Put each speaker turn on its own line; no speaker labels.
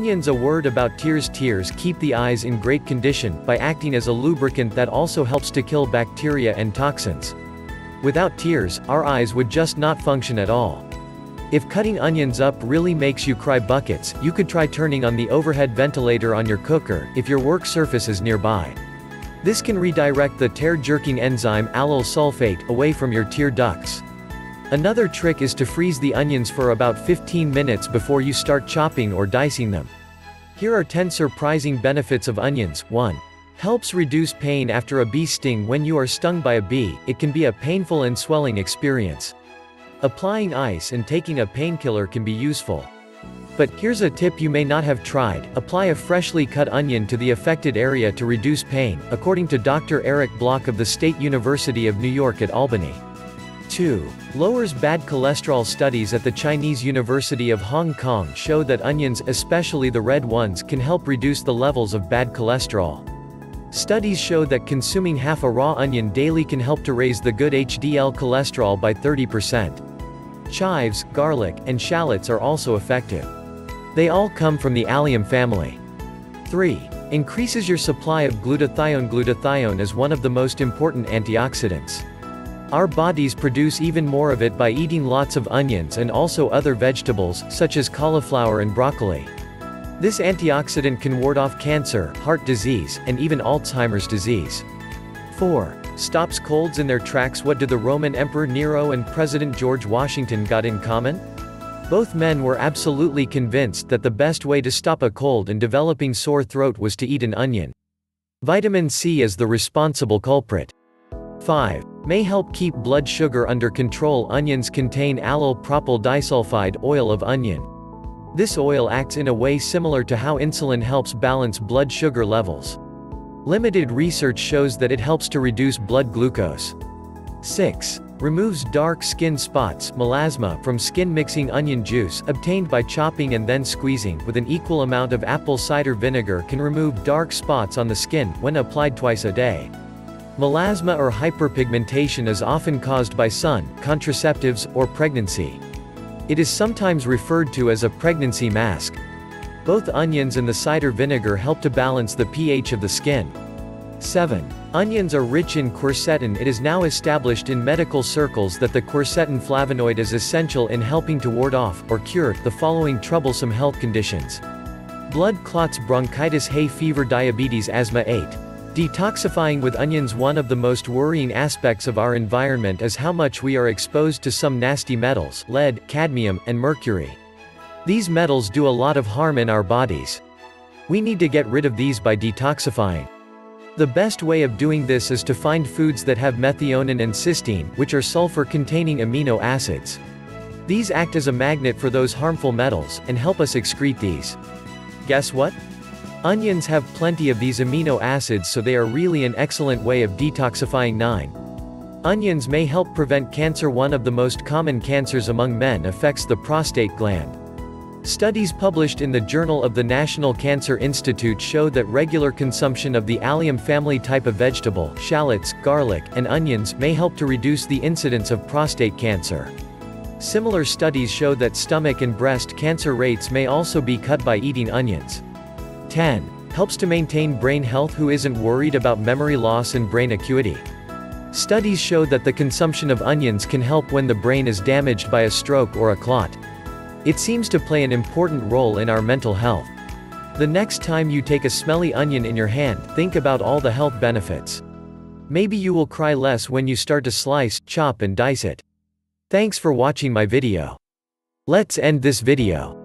Onions. A word about tears. Tears keep the eyes in great condition, by acting as a lubricant that also helps to kill bacteria and toxins. Without tears, our eyes would just not function at all. If cutting onions up really makes you cry buckets, you could try turning on the overhead ventilator on your cooker, if your work surface is nearby. This can redirect the tear-jerking enzyme allyl sulfate away from your tear ducts. Another trick is to freeze the onions for about 15 minutes before you start chopping or dicing them. Here are 10 surprising benefits of onions. 1. Helps reduce pain after a bee sting. When you are stung by a bee, it can be a painful and swelling experience. Applying ice and taking a painkiller can be useful. But here's a tip you may not have tried: apply a freshly cut onion to the affected area to reduce pain, according to Dr. Eric Bloch of the State University of New York at Albany. 2. Lowers bad cholesterol. Studies at the Chinese University of Hong Kong show that onions, especially the red ones, can help reduce the levels of bad cholesterol. Studies show that consuming half a raw onion daily can help to raise the good HDL cholesterol by 30%. Chives, garlic, and shallots are also effective. They all come from the allium family. 3. Increases your supply of glutathione. Glutathione is one of the most important antioxidants. Our bodies produce even more of it by eating lots of onions and also other vegetables, such as cauliflower and broccoli. This antioxidant can ward off cancer, heart disease, and even Alzheimer's disease. 4. Stops colds in their tracks. What do the Roman Emperor Nero and President George Washington got in common? Both men were absolutely convinced that the best way to stop a cold and developing sore throat was to eat an onion. Vitamin C is the responsible culprit. 5. May help keep blood sugar under control. Onions contain allyl propyl disulfide, oil of onion. This oil acts in a way similar to how insulin helps balance blood sugar levels. Limited research shows that it helps to reduce blood glucose. 6. Removes dark skin spots, melasma, from skin. Mixing onion juice, obtained by chopping and then squeezing, with an equal amount of apple cider vinegar can remove dark spots on the skin, when applied twice a day. Melasma or hyperpigmentation is often caused by sun, contraceptives, or pregnancy. It is sometimes referred to as a pregnancy mask. Both onions and the cider vinegar help to balance the pH of the skin. 7. Onions are rich in quercetin. It is now established in medical circles that the quercetin flavonoid is essential in helping to ward off, or cure, the following troublesome health conditions: blood clots, bronchitis, hay fever, diabetes, asthma. 8. Detoxifying with onions. One of the most worrying aspects of our environment is how much we are exposed to some nasty metals: lead, cadmium, and mercury. These metals do a lot of harm in our bodies. We need to get rid of these by detoxifying. The best way of doing this is to find foods that have methionine and cysteine, which are sulfur-containing amino acids. These act as a magnet for those harmful metals, and help us excrete these. Guess what? Onions have plenty of these amino acids, so they are really an excellent way of detoxifying. 9. Onions may help prevent cancer. One of the most common cancers among men affects the prostate gland. Studies published in the Journal of the National Cancer Institute show that regular consumption of the allium family type of vegetable, shallots, garlic, and onions, may help to reduce the incidence of prostate cancer. Similar studies show that stomach and breast cancer rates may also be cut by eating onions. 10. Helps to maintain brain health. Who isn't worried about memory loss and brain acuity? Studies show that the consumption of onions can help when the brain is damaged by a stroke or a clot. It seems to play an important role in our mental health. The next time you take a smelly onion in your hand, think about all the health benefits. Maybe you will cry less when you start to slice, chop, and dice it. Thanks for watching my video. Let's end this video.